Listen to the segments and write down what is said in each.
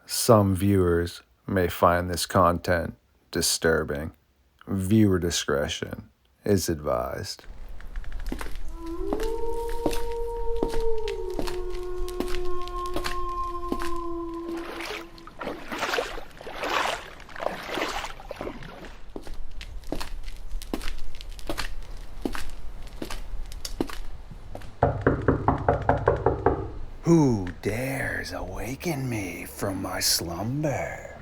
Some viewers may find this content disturbing. Viewer discretion is advised. Who dares awaken me from my slumber?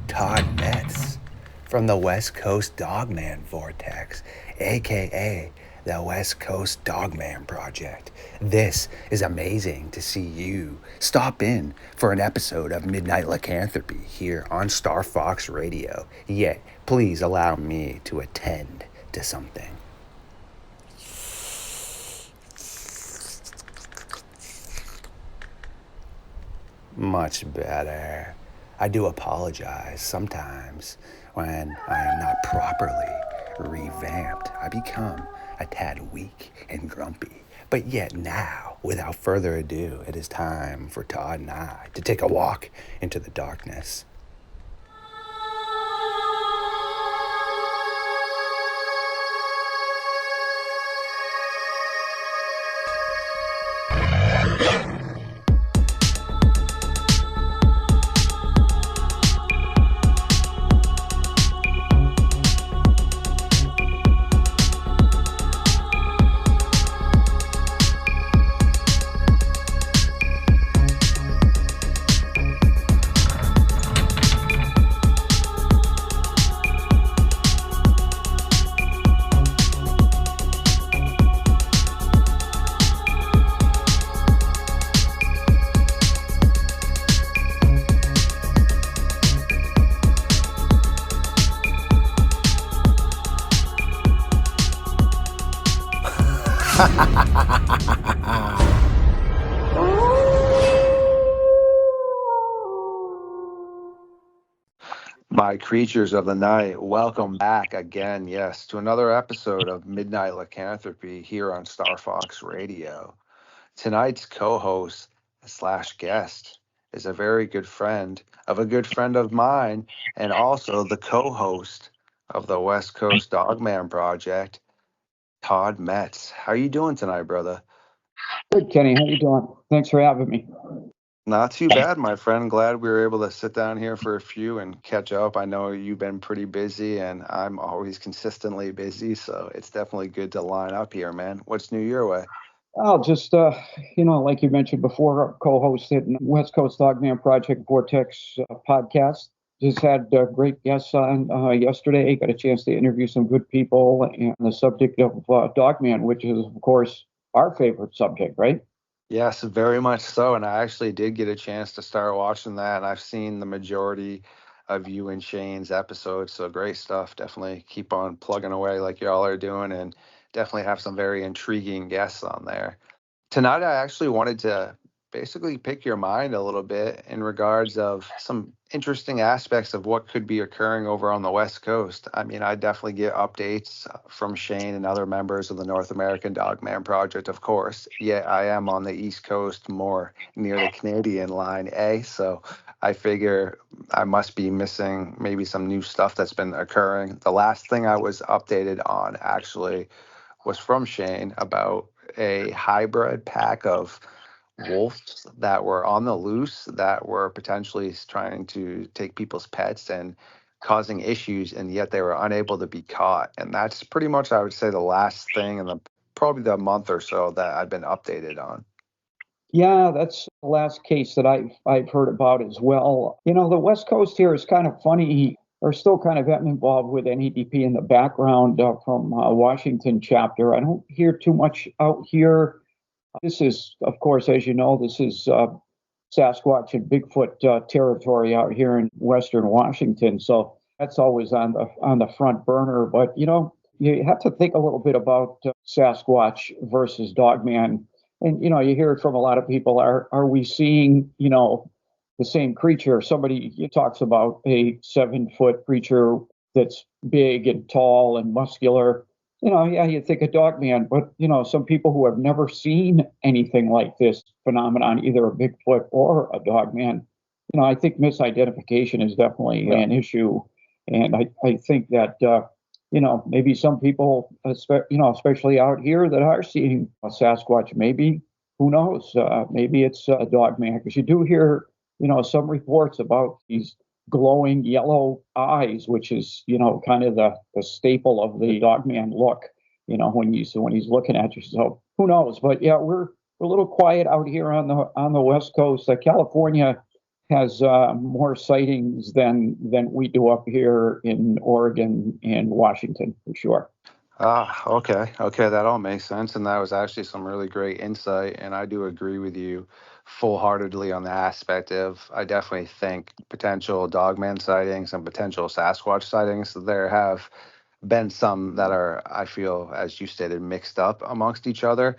Todd Kmetz from the West Coast Dogman Vortex, aka the West Coast Dogman Project. This is amazing to see you stop in for an episode of Midnight Lycanthropy here on StarFox Radio. Yet, please allow me to attend to something. Much better. I do apologize sometimes when I am not properly revamped. I become a tad weak and grumpy. But yet now, without further ado, it is time for Todd and I to take a walk into the darkness. My creatures of the night, welcome back again, yes, to another episode of Midnight Lycanthropy here on StarFox Radio. Tonight's co-host slash guest is a very good friend of a good friend of mine, and also the co-host of the West Coast Dogman Project, Todd Metz. How you doing tonight, brother? Good, Kenny. How you doing? Thanks for having me. Not too bad, my friend. Glad we were able to sit down here for a few and catch up. I know you've been pretty busy, and I'm always consistently busy, so it's definitely good to line up here, man. What's new your way? I'll just, like you mentioned before, co-hosted West Coast Dogman Project Vortex podcast. Just had great guests on yesterday. Got a chance to interview some good people and the subject of Dogman, which is, of course, our favorite subject, right? Yes, very much so. And I actually did get a chance to start watching that, and I've seen the majority of you and Shane's episodes. So great stuff. Definitely keep on plugging away like y'all are doing, and definitely have some very intriguing guests on there. Tonight, I actually wanted to basically pick your mind a little bit in regards of some interesting aspects of what could be occurring over on the West Coast. I mean, I definitely get updates from Shane and other members of the North American Dogman Project, of course. Yet I am on the East Coast, more near the Canadian line, so I figure I must be missing maybe some new stuff that's been occurring. The last thing I was updated on actually was from Shane about a hybrid pack of wolves that were on the loose that were potentially trying to take people's pets and causing issues, and yet they were unable to be caught. And that's pretty much, I would say, the last thing in probably the month or so that I've been updated on. Yeah, that's the last case that I've heard about as well. You know, the West Coast here is kind of funny. They're still kind of getting involved with NEDP in the background from Washington chapter. I don't hear too much out here. This is, of course, as you know, this is Sasquatch and Bigfoot territory out here in Western Washington. So that's always on the front burner. But, you know, you have to think a little bit about Sasquatch versus Dogman. And, you know, you hear it from a lot of people. Are we seeing, you know, the same creature? Somebody talks about a 7-foot creature that's big and tall and muscular. You know, yeah, you think a Dogman, but, you know, some people who have never seen anything like this phenomenon, either a Bigfoot or a Dogman, I think misidentification is definitely an issue. And I think that, maybe some people, especially out here that are seeing a Sasquatch, maybe, who knows, maybe it's a Dogman, because you do hear, some reports about these glowing yellow eyes, which is, kind of the staple of the Dogman look, when he's looking at you. So who knows? But yeah, we're a little quiet out here on the West Coast. California has more sightings than we do up here in Oregon and Washington, for sure. Okay. That all makes sense. And that was actually some really great insight. And I do agree with you full-heartedly on the aspect of, I definitely think potential Dogman sightings and potential Sasquatch sightings, there have been some that are, I feel, as you stated, mixed up amongst each other.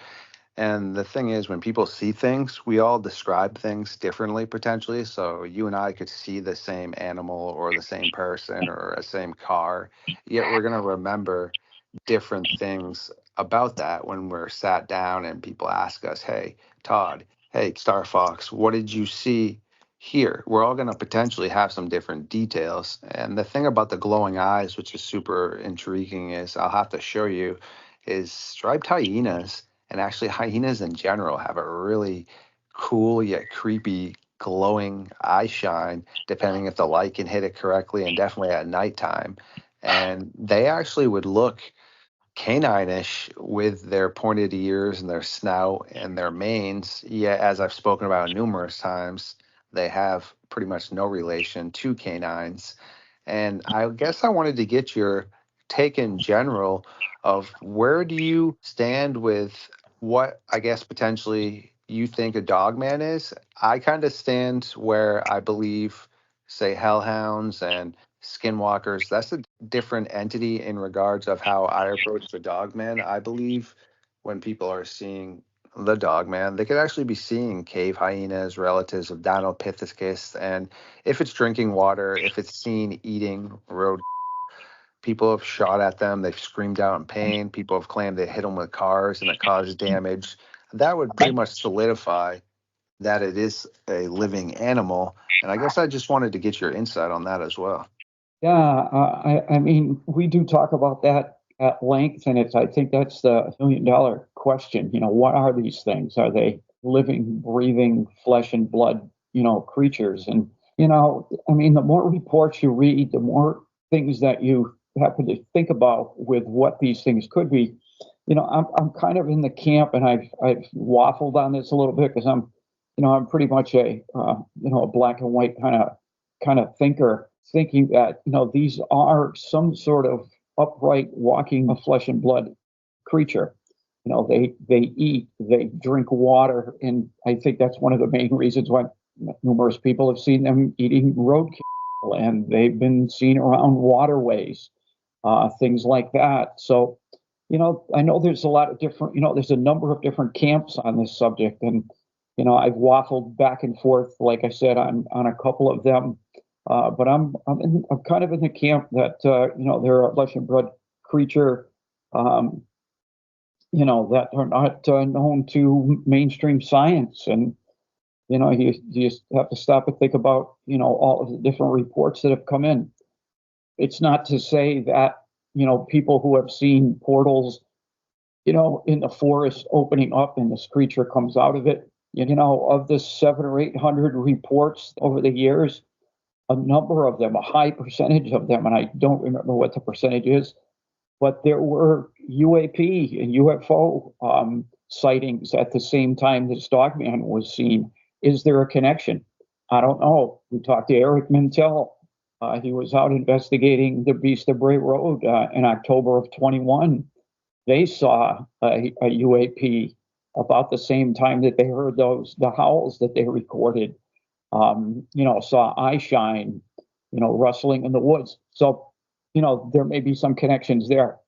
And the thing is, when people see things, we all describe things differently potentially. So you and I could see the same animal or the same person or a same car, yet we're going to remember different things about that when we're sat down and people ask us, hey, Todd, hey, Star Fox, what did you see here? We're all going to potentially have some different details. And the thing about the glowing eyes, which is super intriguing, is I'll have to show you, is striped hyenas, and actually hyenas in general, have a really cool yet creepy glowing eye shine, depending if the light can hit it correctly, and definitely at nighttime. And they actually would look canine-ish with their pointed ears and their snout and their manes. Yet, as I've spoken about numerous times, they have pretty much no relation to canines. And I guess I wanted to get your take in general of, where do you stand with what I guess potentially you think a Dogman is? I kind of stand where I believe, say, hellhounds and skinwalkers, that's a different entity in regards of how I approach the Dogman. I believe when people are seeing the Dogman, they could actually be seeing cave hyenas, relatives of Dinopithecus, and if it's drinking water, if it's seen eating road, people have shot at them, they've screamed out in pain, people have claimed they hit them with cars and it caused damage. That would pretty much solidify that it is a living animal. And I guess I just wanted to get your insight on that as well. Yeah, I mean, we do talk about that at length, and I think that's the $1 million question. What are these things? Are they living, breathing, flesh and blood, creatures? And, I mean, the more reports you read, the more things that you happen to think about with what these things could be. I'm kind of in the camp, and I've waffled on this a little bit, because I'm pretty much a black and white kind of thinker, thinking that these are some sort of upright, walking flesh and blood creature. They eat, they drink water, and I think that's one of the main reasons why numerous people have seen them eating roadkill, and they've been seen around waterways, things like that. So, I know there's a lot of different, there's a number of different camps on this subject, and I've waffled back and forth, like I said, on a couple of them. But I'm kind of in the camp that they're a flesh and blood creature, that are not known to mainstream science. And you just have to stop and think about all of the different reports that have come in. It's not to say that people who have seen portals in the forest opening up and this creature comes out of it. Of the 700 or 800 reports over the years, a number of them, a high percentage of them, and I don't remember what the percentage is, but there were UAP and UFO sightings at the same time this Dogman was seen. Is there a connection? I don't know. We talked to Eric Mintel. He was out investigating the Beast of Bray Road in October of 21. They saw a UAP about the same time that they heard the howls that they recorded. Saw eye shine, rustling in the woods. So, there may be some connections there.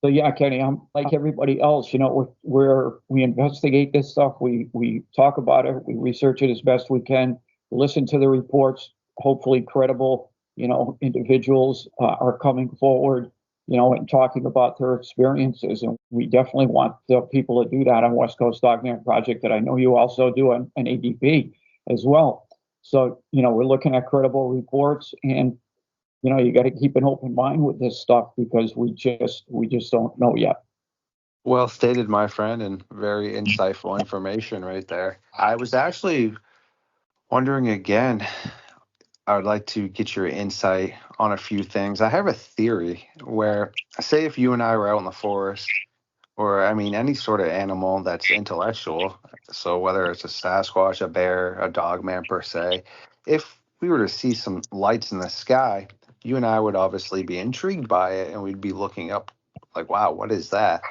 So yeah, Kenny, I'm like everybody else. We investigate this stuff. We talk about it. We research it as best we can. Listen to the reports. Hopefully, credible, individuals are coming forward, and talking about their experiences. And we definitely want the people to do that on West Coast Dogman Project, that I know you also do on ADP as well. So, we're looking at credible reports, and, you got to keep an open mind with this stuff because we just don't know yet. Well stated, my friend, and very insightful information right there. I was actually wondering again, I would like to get your insight on a few things. I have a theory where, say, if you and I were out in the forest, or I mean, any sort of animal that's intellectual, so whether it's a Sasquatch, a bear, a dogman per se, if we were to see some lights in the sky, you and I would obviously be intrigued by it and we'd be looking up like, wow, what is that?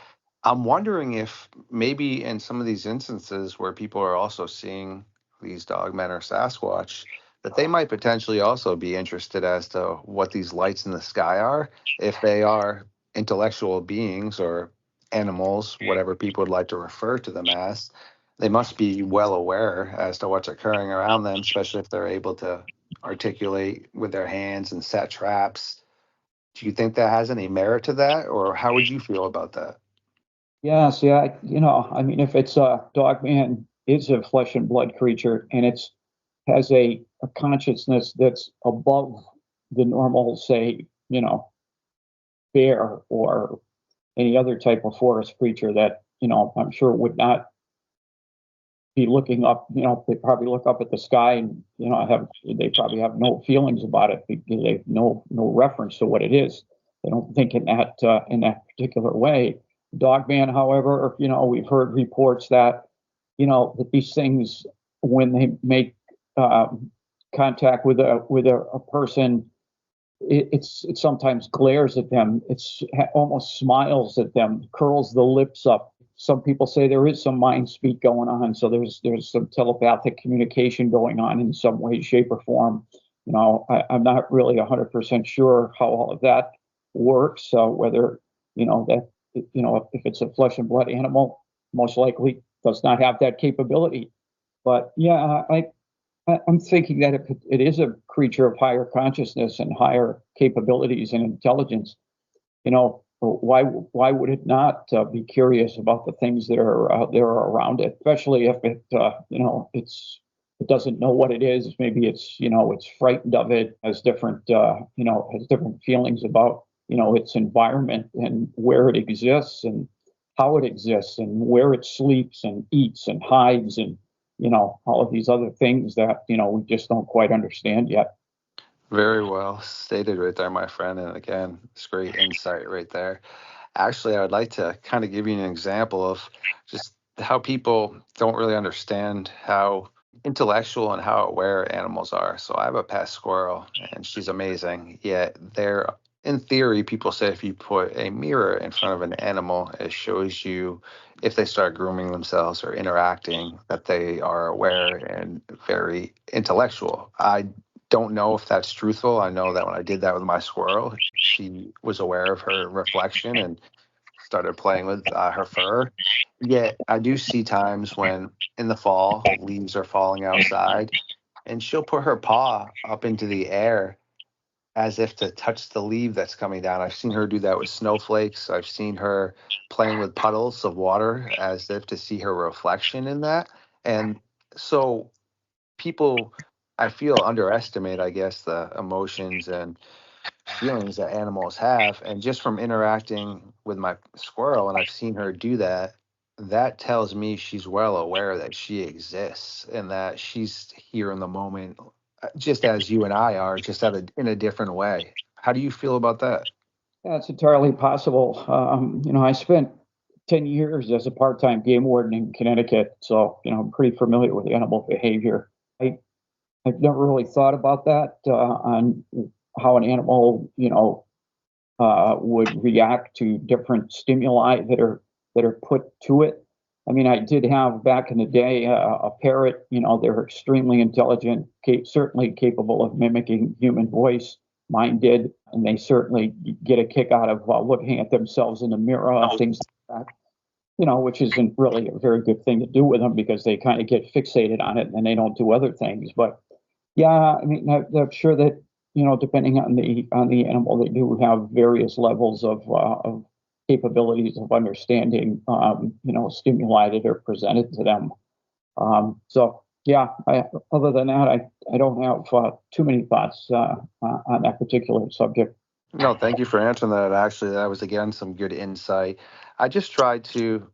I'm wondering if maybe in some of these instances where people are also seeing these dogmen or Sasquatch, that they might potentially also be interested as to what these lights in the sky are, if they are intellectual beings or animals, whatever people would like to refer to them as. They must be well aware as to what's occurring around them, especially if they're able to articulate with their hands and set traps. Do you think that has any merit to that, or how would you feel about that? Yes, yeah, I mean, if it's a dogman is a flesh and blood creature, and it's has a consciousness that's above the normal, say, bear or any other type of forest creature that, I'm sure would not be looking up. They probably look up at the sky and, they probably have no feelings about it because they have no reference to what it is. They don't think in that particular way. Dogman, however, we've heard reports that, that these things, when they make contact with a person, it sometimes glares at them. It's almost smiles at them, curls the lips up. Some people say there is some mind speak going on, so there's some telepathic communication going on in some way, shape, or form. I'm not really 100% sure how all of that works. So whether that if it's a flesh and blood animal, most likely does not have that capability. But yeah, I'm thinking that if it is a creature of higher consciousness and higher capabilities and intelligence, why would it not be curious about the things that are out there around it, especially if it doesn't know what it is. Maybe it's frightened of it, has different has different feelings about its environment and where it exists and how it exists and where it sleeps and eats and hides and all of these other things that we just don't quite understand yet. Very well stated right there, my friend. And again, it's great insight right there. Actually, I would like to kind of give you an example of just how people don't really understand how intellectual and how aware animals are. So I have a pet squirrel and she's amazing. Yet they're, in theory, people say if you put a mirror in front of an animal, it shows you if they start grooming themselves or interacting that they are aware and very intellectual. I don't know if that's truthful. I know that when I did that with my squirrel, she was aware of her reflection and started playing with her fur. Yet I do see times when in the fall leaves are falling outside and she'll put her paw up into the air as if to touch the leaf that's coming down. I've seen her do that with snowflakes. I've seen her playing with puddles of water as if to see her reflection in that. And so people, I feel, underestimate, I guess, the emotions and feelings that animals have. And just from interacting with my squirrel, and I've seen her do that, that tells me she's well aware that she exists and that she's here in the moment, just as you and I are, just in a different way. How do you feel about that? Yeah, it's entirely possible. I spent 10 years as a part-time game warden in Connecticut, so I'm pretty familiar with animal behavior. I've never really thought about that on how an animal, would react to different stimuli that are put to it. I mean, I did have back in the day a parrot. They're extremely intelligent, certainly capable of mimicking human voice. Mine did, and they certainly get a kick out of looking at themselves in the mirror and things like that. Which isn't really a very good thing to do with them because they kind of get fixated on it and they don't do other things. But yeah, I mean, I'm sure that depending on the animal, they do have various levels of capabilities of understanding, stimuli that are presented to them. So Yeah. Other than that, I don't have too many thoughts on that particular subject. No, thank you for answering that. Actually, that was again some good insight. I just try to,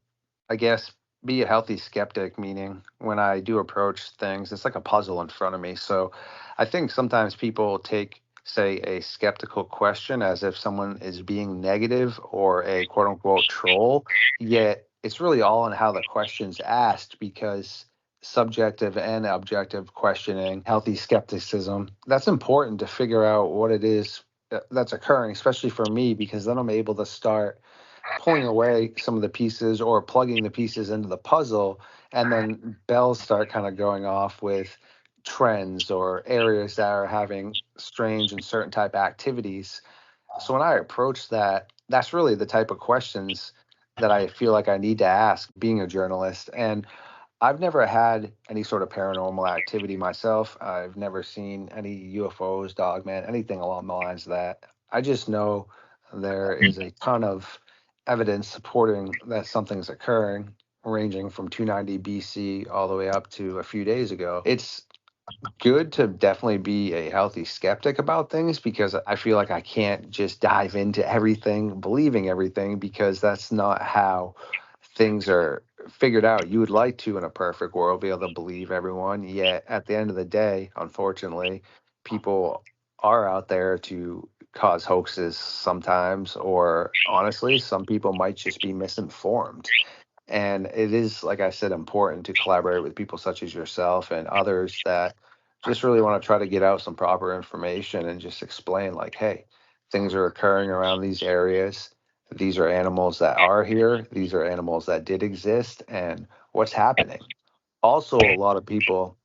I guess, be a healthy skeptic, meaning when I do approach things, it's like a puzzle in front of me. So I think sometimes people take, say, a skeptical question as if someone is being negative or a quote unquote troll, yet it's really all in how the question's asked because subjective and objective questioning, healthy skepticism, that's important to figure out what it is that's occurring, especially for me, because then I'm able to start pulling away some of the pieces or plugging the pieces into the puzzle, and then bells start kind of going off with trends or areas that are having strange and certain type activities. So when I approach that, that's really the type of questions that I feel like I need to ask being a journalist. And I've never had any sort of paranormal activity myself. I've never seen any UFOs, Dogman, anything along the lines of that. I just know there is a ton of evidence supporting that something's occurring, ranging from 290 BC all the way up to a few days ago. It's good to definitely be a healthy skeptic about things because I feel like I can't just dive into everything, believing everything, because that's not how things are figured out. You would like to, in a perfect world, be able to believe everyone. Yet at the end of the day, unfortunately, people are out there to cause hoaxes sometimes, or honestly, some people might just be misinformed. And it is, like I said, important to collaborate with people such as yourself and others that just really want to try to get out some proper information and just explain, like, hey, things are occurring around these areas. These are animals that are here. These are animals that did exist, and what's happening. Also, a lot of people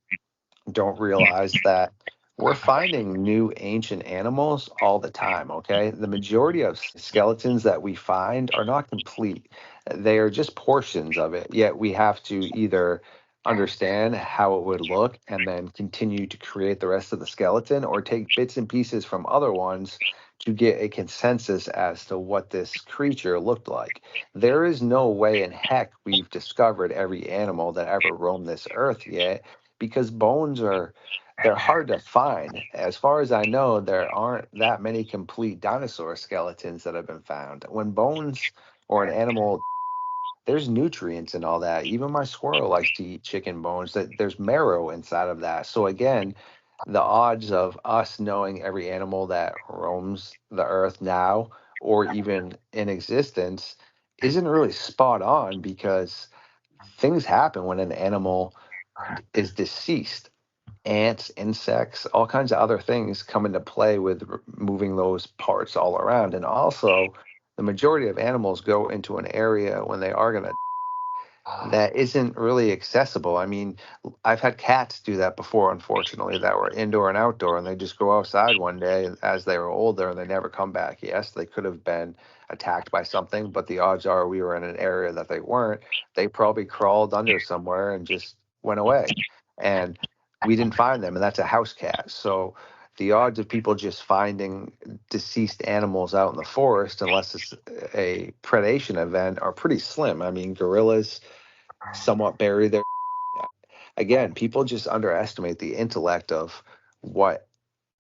don't realize that we're finding new ancient animals all the time, okay? The majority of skeletons that we find are not complete. They are just portions of it. Yet we have to either understand how it would look and then continue to create the rest of the skeleton or take bits and pieces from other ones to get a consensus as to what this creature looked like. There is no way in heck we've discovered every animal that ever roamed this earth yet because bones are they're hard to find. As far as I know, there aren't that many complete dinosaur skeletons that have been found. When bones or an animal, there's nutrients and all that. Even my squirrel likes to eat chicken bones. That there's marrow inside of that. So again, the odds of us knowing every animal that roams the earth now or even in existence isn't really spot on because things happen when an animal is deceased. Ants, insects, all kinds of other things come into play with moving those parts all around. And also, the majority of animals go into an area when they are going to that isn't really accessible. I mean, I've had cats do that before, unfortunately, that were indoor and outdoor, and they just go outside one day as they were older and they never come back. Yes, they could have been attacked by something, but the odds are we were in an area that they weren't. They probably crawled under somewhere and just went away. And we didn't find them, and that's a house cat. So the odds of people just finding deceased animals out in the forest, unless it's a predation event, are pretty slim. I mean, gorillas somewhat bury their again, people just underestimate the intellect of what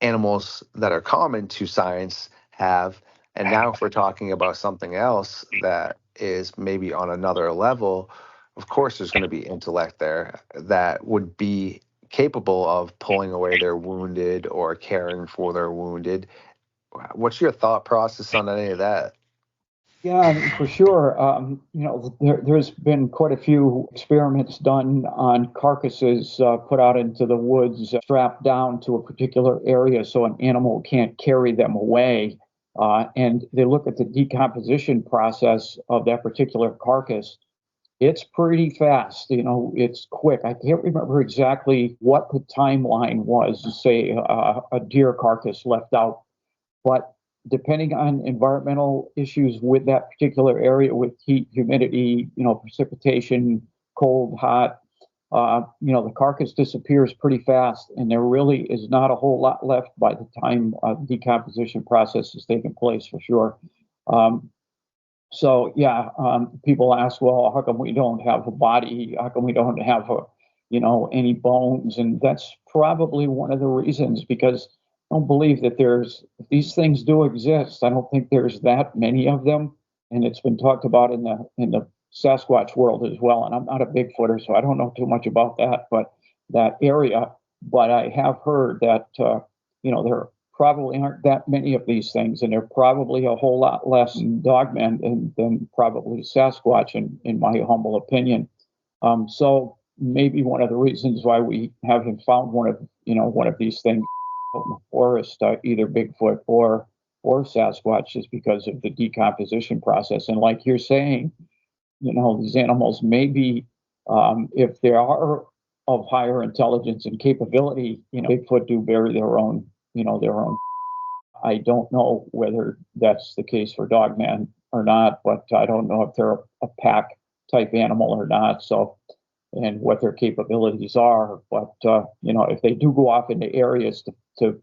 animals that are common to science have. And now if we're talking about something else that is maybe on another level, of course there's going to be intellect there that would be capable of pulling away their wounded or caring for their wounded. What's your thought process on any of that? Yeah, for sure. There's been quite a few experiments done on carcasses put out into the woods, strapped down to a particular area so an animal can't carry them away. And they look at the decomposition process of that particular carcass. It's pretty fast, it's quick. I can't remember exactly what the timeline was to say a deer carcass left out, but depending on environmental issues with that particular area, with heat, humidity, precipitation, cold, hot, the carcass disappears pretty fast, and there really is not a whole lot left by the time the decomposition process is taking place, for sure. So yeah, people ask, well, how come we don't have a body? How come we don't have any bones. And that's probably one of the reasons, because I don't believe that these things do exist. I don't think there's that many of them. And it's been talked about in the Sasquatch world as well. And I'm not a Bigfooter, so I don't know too much about that area. But I have heard that, there probably aren't that many of these things, and they're probably a whole lot less Dogman than probably Sasquatch, in my humble opinion. So maybe one of the reasons why we haven't found one of these things out in the forest, either Bigfoot or Sasquatch, is because of the decomposition process. And like you're saying, these animals maybe, if they are of higher intelligence and capability, Bigfoot do bury their own. I don't know whether that's the case for Dogman or not, but I don't know if they're a pack type animal or not. So, and what their capabilities are. But if they do go off into areas to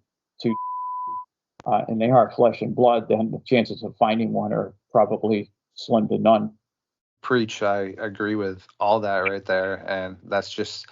and they are flesh and blood, then the chances of finding one are probably slim to none. Preach. I agree with all that right there. And that's just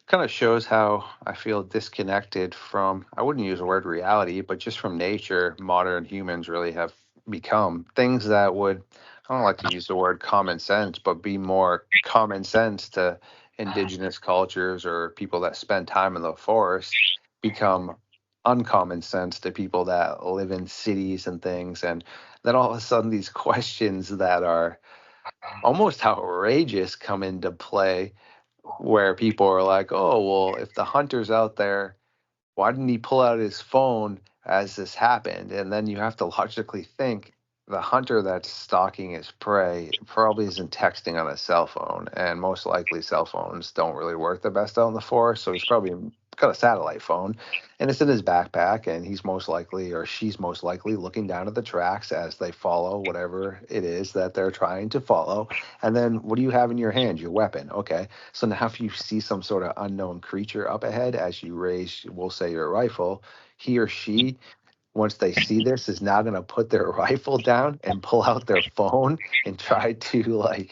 kind of shows how I feel disconnected from, I wouldn't use the word reality, but just from nature, modern humans really have become. Things that would, I don't like to use the word common sense, but be more common sense to indigenous cultures or people that spend time in the forest, become uncommon sense to people that live in cities and things. And then all of a sudden these questions that are almost outrageous come into play, where people are like, oh, well, if the hunter's out there, why didn't he pull out his phone as this happened? And then you have to logically think, the hunter that's stalking his prey probably isn't texting on a cell phone, and most likely cell phones don't really work the best out in the forest. So he's probably got a satellite phone, and it's in his backpack, and he's most likely, or she's most likely, looking down at the tracks as they follow whatever it is that they're trying to follow. And then what do you have in your hand? Your weapon. Okay. So now if you see some sort of unknown creature up ahead, as you raise, we'll say, your rifle, he or she, once they see this, is now going to put their rifle down and pull out their phone and try to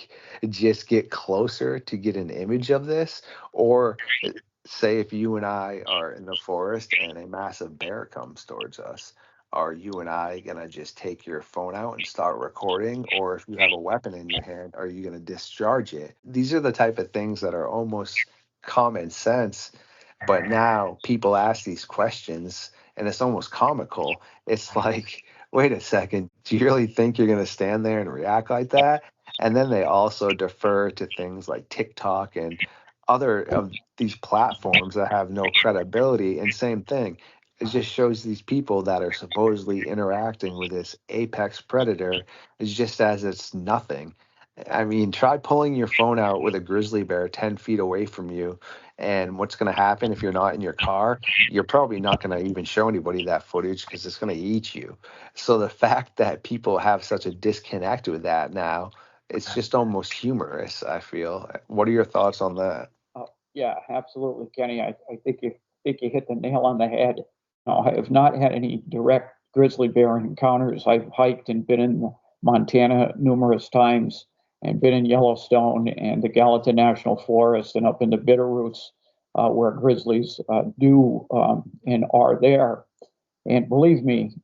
just get closer to get an image of this. Or say if you and I are in the forest and a massive bear comes towards us, are you and I going to just take your phone out and start recording? Or if you have a weapon in your hand, are you going to discharge it? These are the type of things that are almost common sense. But now people ask these questions and it's almost comical. It's like, wait a second, do you really think you're going to stand there and react like that? And then they also defer to things like TikTok and other of these platforms that have no credibility. And same thing, it just shows these people that are supposedly interacting with this apex predator is just as it's nothing. I mean, try pulling your phone out with a grizzly bear 10 feet away from you. And what's going to happen if you're not in your car? You're probably not going to even show anybody that footage because it's going to eat you. So the fact that people have such a disconnect with that now, it's just almost humorous, I feel. What are your thoughts on that? Yeah, absolutely, Kenny. I think you hit the nail on the head. No, I have not had any direct grizzly bear encounters. I've hiked and been in Montana numerous times, and been in Yellowstone and the Gallatin National Forest and up in the Bitterroots, where grizzlies do and are there. And believe me,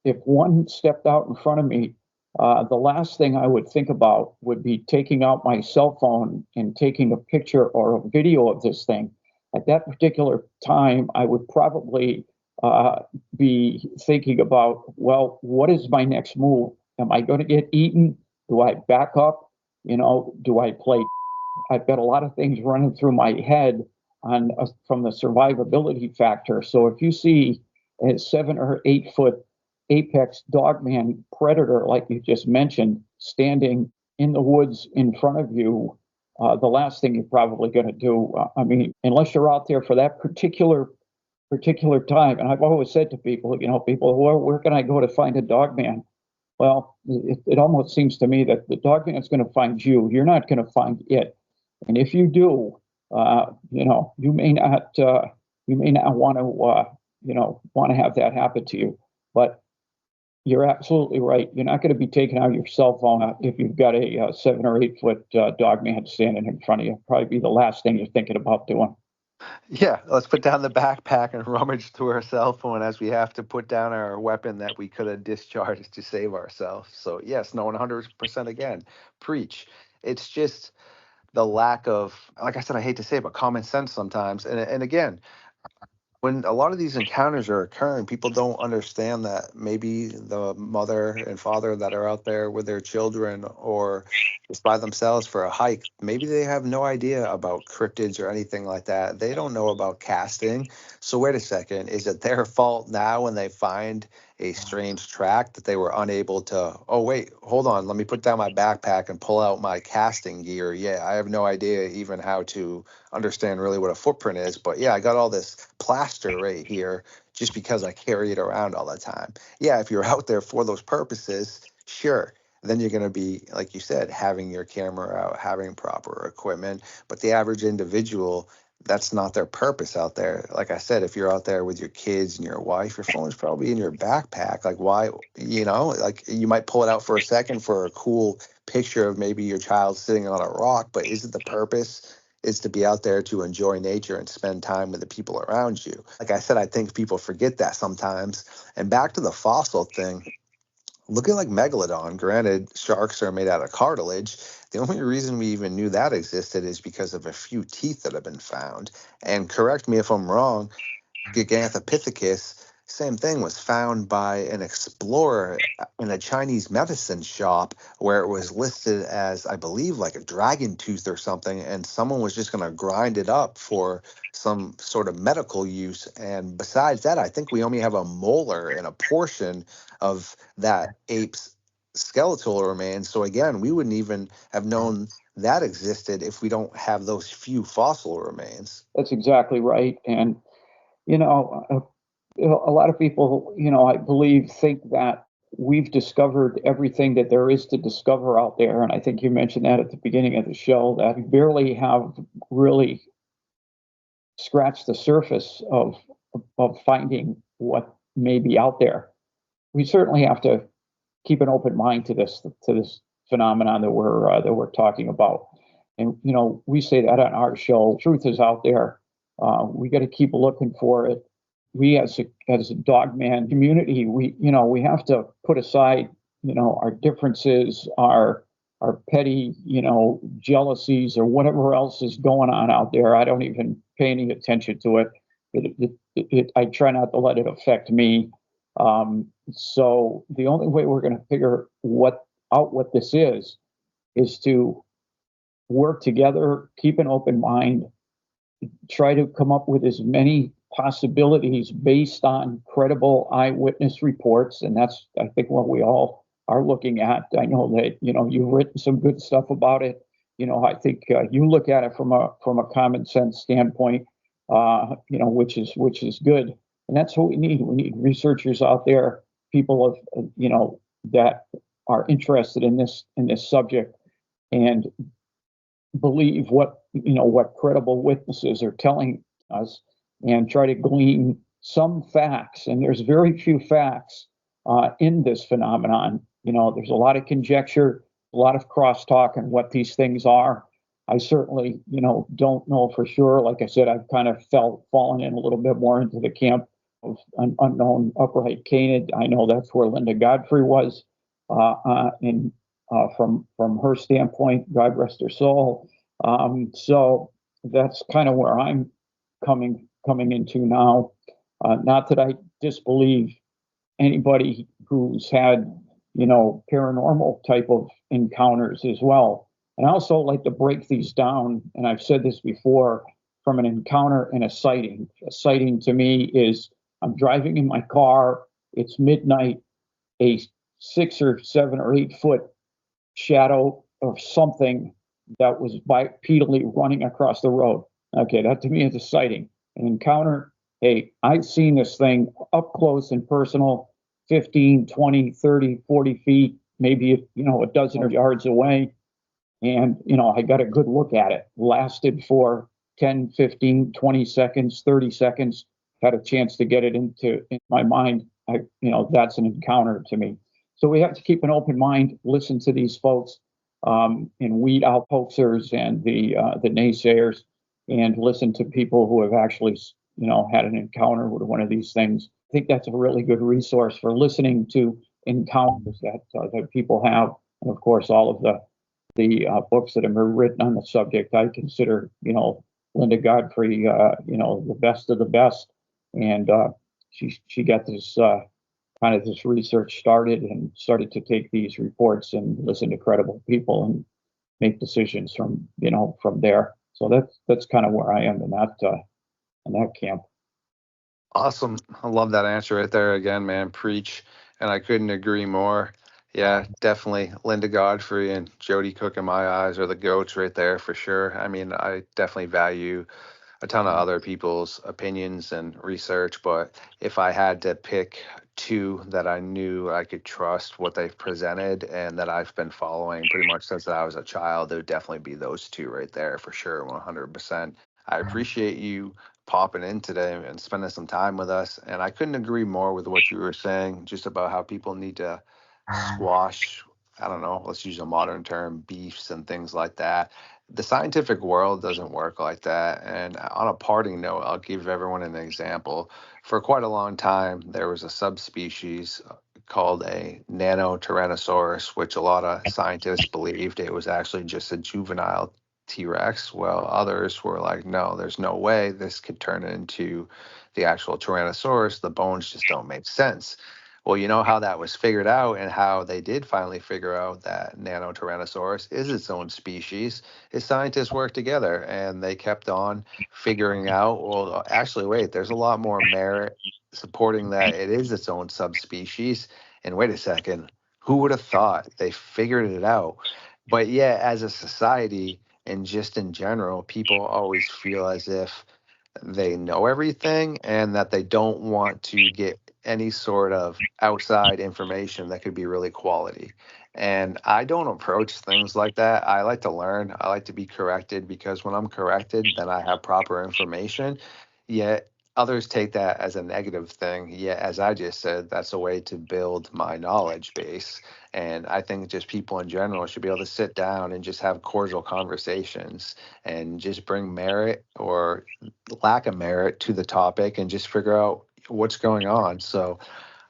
if one stepped out in front of me, the last thing I would think about would be taking out my cell phone and taking a picture or a video of this thing. At that particular time, I would probably be thinking about, well, what is my next move? Am I going to get eaten? Do I back up? Do I play? I've got a lot of things running through my head from the survivability factor. So if you see a 7 or 8 foot apex dogman predator, like you just mentioned, standing in the woods in front of you, the last thing you're probably going to do, unless you're out there for that particular time. And I've always said to people, where can I go to find a dogman? Well, it almost seems to me that the dogman is going to find you. You're not going to find it. And if you do, you may not want to have that happen to you. But You're absolutely right. You're not going to be taking out your cell phone if you've got a 7 or 8 foot dogman standing in front of you. Probably be the last thing you're thinking about doing. Yeah, let's put down the backpack and rummage through our cell phone as we have to put down our weapon that we could have discharged to save ourselves. So, yes, no, 100% again. Preach. It's just the lack of, like I said, I hate to say it, but common sense sometimes. And again, when a lot of these encounters are occurring, people don't understand that maybe the mother and father that are out there with their children or just by themselves for a hike, maybe they have no idea about cryptids or anything like that. They don't know about casting. So wait a second, is it their fault now when they find a strange track that they were unable to, oh wait, hold on, let me put down my backpack and pull out my casting gear. Yeah, I have no idea even how to understand really what a footprint is, but yeah, I got all this plaster right here just because I carry it around all the time. Yeah, if you're out there for those purposes, sure, then you're going to be, like you said, having your camera out, having proper equipment. But the average individual, that's not their purpose out there. Like I said, if you're out there with your kids and your wife, your phone's probably in your backpack. Like, why, like you might pull it out for a second for a cool picture of maybe your child sitting on a rock, but is it the purpose? Is to be out there to enjoy nature and spend time with the people around you. Like I said, I think people forget that sometimes. And back to the fossil thing, look at like Megalodon. Granted, sharks are made out of cartilage. The only reason we even knew that existed is because of a few teeth that have been found. And correct me if I'm wrong, Gigantopithecus, same thing, was found by an explorer in a Chinese medicine shop where it was listed as, I believe, like a dragon tooth or something, and someone was just going to grind it up for some sort of medical use. And besides that, I think we only have a molar and a portion of that ape's skeletal remains. So again, we wouldn't even have known that existed if we don't have those few fossil remains. That's exactly right. And, you know, a lot of people, I believe, think that we've discovered everything that there is to discover out there. And I think you mentioned that at the beginning of the show, that we barely have really scratched the surface of finding what may be out there. We certainly have to keep an open mind to this phenomenon that we're talking about. And we say that on our show. Truth is out there. We got to keep looking for it. We as a Dogman community, we have to put aside our differences, our petty jealousies or whatever else is going on out there. I don't even pay any attention to it. I try not to let it affect me. So the only way we're going to figure out what this is to work together, keep an open mind, try to come up with as many possibilities based on credible eyewitness reports. And that's, I think, what we all are looking at. I know that, you've written some good stuff about it. I think you look at it from a common sense standpoint, which is good. And that's what we need. We need researchers out there, people of, that are interested in this subject and believe what credible witnesses are telling us, and try to glean some facts. And there's very few facts in this phenomenon. There's a lot of conjecture, a lot of crosstalk on what these things are. I certainly, don't know for sure. Like I said, I've kind of fallen in a little bit more into the camp of an unknown upright canid. I know that's where Linda Godfrey was, from her standpoint, God rest her soul. So that's kind of where I'm coming into now. Not that I disbelieve anybody who's had, paranormal type of encounters as well. And I also like to break these down, and I've said this before, from an encounter and a sighting. A sighting to me is I'm driving in my car, it's midnight, a 6 or 7 or 8 foot shadow of something that was bipedally running across the road. Okay, that to me is a sighting. An encounter, hey, I've seen this thing up close and personal, 15, 20, 30, 40 feet, maybe, a dozen yards away. And, I got a good look at it. Lasted for 10, 15, 20 seconds, 30 seconds. Had a chance to get it in my mind that's an encounter to me. So we have to keep an open mind, listen to these folks, and weed out hoaxers and the naysayers, and listen to people who have actually, had an encounter with one of these things. I think that's a really good resource for listening to encounters that people have, and of course all of the books that have been written on the subject. I consider, Linda Godfrey, the best of the best, and she got this kind of this research started and started to take these reports and listen to credible people and make decisions from there. So that's kind of where I am in that camp. Awesome. I love that answer right there again, man. Preach. And I couldn't agree more. Yeah, definitely Linda Godfrey and Jody Cook in my eyes are the goats right there for sure. I mean, I definitely value a ton of other people's opinions and research, but if I had to pick two that I knew I could trust what they've presented and that I've been following pretty much since I was a child, it would definitely be those two right there for sure, 100%. I appreciate you popping in today and spending some time with us. And I couldn't agree more with what you were saying, just about how people need to squash, I don't know, let's use a modern term, beefs and things like that. The scientific world doesn't work like that. And on a parting note, I'll give everyone an example. For quite a long time, there was a subspecies called a nanotyrannosaurus, which a lot of scientists believed it was actually just a juvenile T-Rex. Well, others were like, no, there's no way this could turn into the actual Tyrannosaurus. The bones just don't make sense. Well, you know how that was figured out, and how they did finally figure out that Nanotyrannosaurus is its own species is scientists worked together and they kept on figuring out, well, actually, wait, there's a lot more merit supporting that it is its own subspecies. And wait a second, who would have thought they figured it out? But yeah, as a society and just in general, people always feel as if they know everything and that they don't want to get any sort of outside information that could be really quality. And I don't approach things like that. I like to learn. I like to be corrected, because when I'm corrected, then I have proper information. Yet others take that as a negative thing. Yet, as I just said, that's a way to build my knowledge base. And I think just people in general should be able to sit down and just have cordial conversations and just bring merit or lack of merit to the topic and just figure out what's going on. So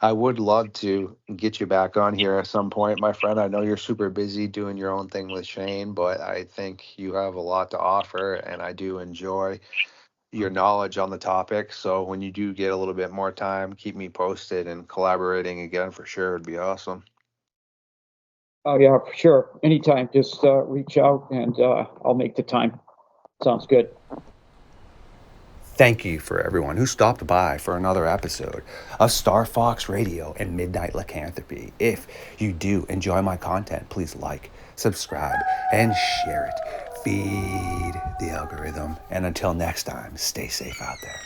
I would love to get you back on here at some point, my friend. I know you're super busy doing your own thing with Shane, but I think you have a lot to offer, and I do enjoy your knowledge on the topic. So when you do get a little bit more time, keep me posted, and collaborating again for sure would be awesome. Oh yeah, for sure. Anytime, just reach out and I'll make the time. Sounds good. Thank you for everyone who stopped by for another episode of Star Fox Radio and Midnight Lycanthropy. If you do enjoy my content, please like, subscribe, and share it. Feed the algorithm. And until next time, stay safe out there.